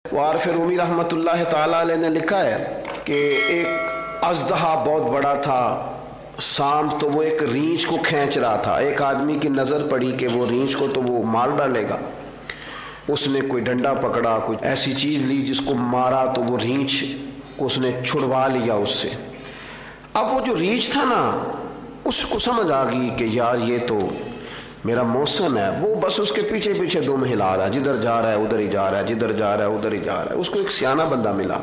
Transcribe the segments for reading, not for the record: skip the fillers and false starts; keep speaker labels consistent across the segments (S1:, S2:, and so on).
S1: वारफ़ रूमी रहमतुल्लाह ताला अलैह ने लिखा है कि एक अज़दहा बहुत बड़ा था सांप, तो वो एक रींछ को खींच रहा था। एक आदमी की नज़र पड़ी कि वो रींछ को तो वो मार डालेगा। उसने कोई डंडा पकड़ा, कोई ऐसी चीज़ ली जिसको मारा तो वो रींछ को उसने छुड़वा लिया उससे। अब वो जो रींछ था ना, उसको समझ आ गई कि यार ये तो मेरा मौसम है। वो बस उसके पीछे पीछे दुम हिला रहा है, जिधर जा रहा है उधर ही जा रहा है, जिधर जा रहा है उधर ही जा रहा है। उसको एक सियाना बंदा मिला,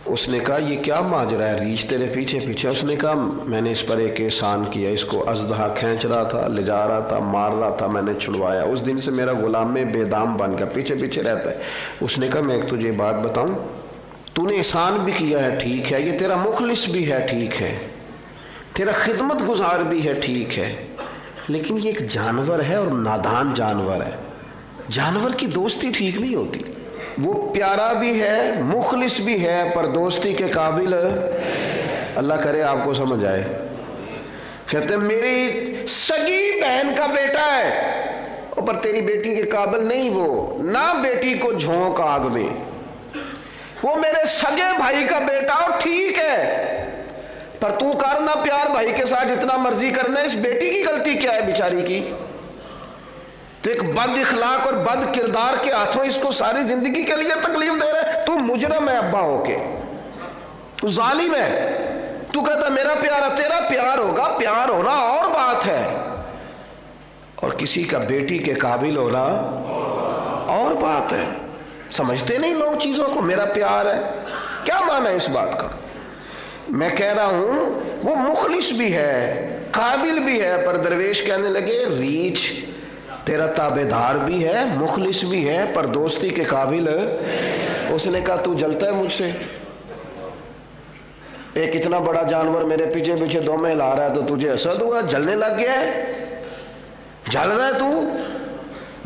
S1: उसने कहा ये क्या माजरा है, रीछ तेरे पीछे पीछे। उसने कहा मैंने इस पर एक एहसान किया, इसको अज़दहा खींच रहा था, ले जा रहा था, मार रहा था, मैंने छुड़वाया। उस दिन से मेरा गुलाम में बेदाम बन गया, पीछे पीछे रहता है। उसने कहा मैं एक तुझे बात बताऊं, तूने एहसान भी किया है, ठीक है, ये तेरा मुखलिस भी है, ठीक है, तेरा खिदमत गुजार भी है, ठीक है, लेकिन ये एक जानवर है और नादान जानवर है। जानवर की दोस्ती ठीक नहीं होती। वो प्यारा भी है, मुखलिस भी है, पर दोस्ती के काबिल अल्लाह करे आपको समझ आए। कहते मेरी सगी बहन का बेटा है, पर तेरी बेटी के काबिल नहीं, वो ना बेटी को झोंक आग में। वो मेरे सगे भाई का बेटा और ठीक है, पर तू करना प्यार भाई के साथ जितना मर्जी करना है, इस बेटी की गलती क्या है बेचारी की? तो एक बद इखलाक और बद किरदार के हाथों इसको सारी जिंदगी के लिए तकलीफ दे रहा है। तू मुजरम है अब्बा होके, तू जालिम है। तू कहता मेरा प्यार है, तेरा प्यार होगा, प्यार होना और बात है, और किसी का बेटी के काबिल होना और बात है। समझते नहीं लोग चीजों को। मेरा प्यार है, क्या माना है इस बात का? मैं कह रहा हूं वो मुखलिस भी है, काबिल भी है, पर दरवेश कहने लगे रीछ तेरा ताबेदार भी है, मुखलिस भी है, पर दोस्ती के काबिल। उसने कहा तू जलता है मुझसे, एक इतना बड़ा जानवर मेरे पीछे पीछे दो में हिला रहा है तो तुझे हसद हुआ, जलने लग गया है, जल रहा है तू,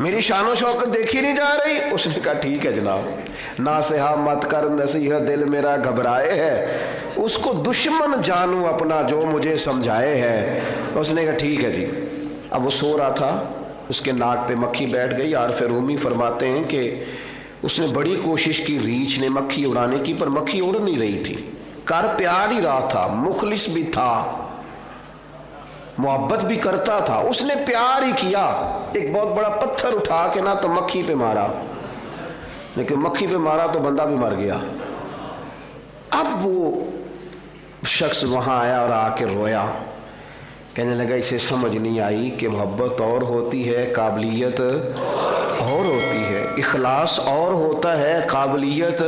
S1: मेरी शानो शौकत देखी नहीं जा रही। उसने कहा ठीक है जनाब, नासेहा मत कर, नसीहत दिल मेरा घबराए है, उसको दुश्मन जानू अपना जो मुझे समझाए है। उसने कहा ठीक है जी। अब वो सो रहा था, उसके नाक पे मक्खी बैठ गई। आरफ़ रूमी फरमाते हैं कि उसने बड़ी कोशिश की रीछ ने मक्खी उड़ाने की, पर मक्खी उड़ नहीं रही थी। कर प्यार ही रहा था, मुखलिस भी था, मोहब्बत भी करता था, उसने प्यार ही किया। एक बहुत बड़ा पत्थर उठा के ना तो मक्खी पे मारा, लेकिन मक्खी पे मारा तो बंदा भी मर गया। अब वो शख्स वहां आया और आके रोया, कहने लगा इसे समझ नहीं आई कि मोहब्बत और होती है, काबिलियत और होती है, इखलास और होता है, काबिलियत